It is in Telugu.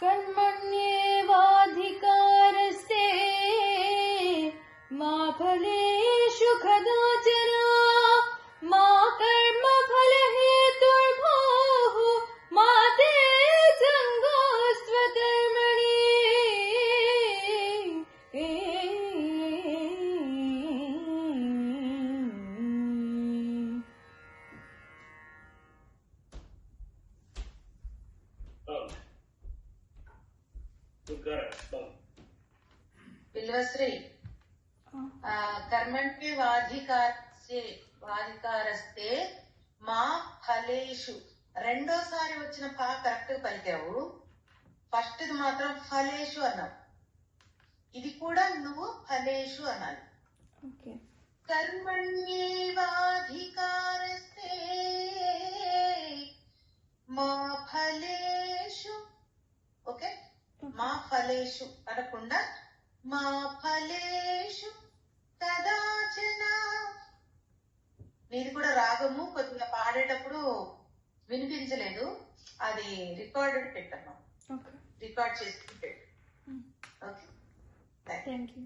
कर्मण्येवाधिकारस्ते मा फलेषु कदाचन मा कर्मफलहेतुर्भूः मा ते सङ्गोऽस्त्वकर्मणि। బిల్వశ్రీ కర్మణ్యేవాధికారస్తే మా ఫలేషు రెండోసారి వచ్చిన పా కరెక్ట్ పలికావు, ఫస్ట్ ఇది మాత్రం ఫలేషు అన్నావు. ఇది కూడా నువ్వు ఫలేషు అనాలి. కర్మణ్యేవాధికారస్తే మా ఫలేషు, ఓకే, మా ఫలేషు అనకుండా మా ఫలేషు కదాచన. నీది కూడా రాగము కొద్దిగా పాడేటప్పుడు వినిపించలేదు, అది రికార్డెడ్ పెట్టమ్మా, రికార్డ్ చేసి పెట్టు. Okay, thank you.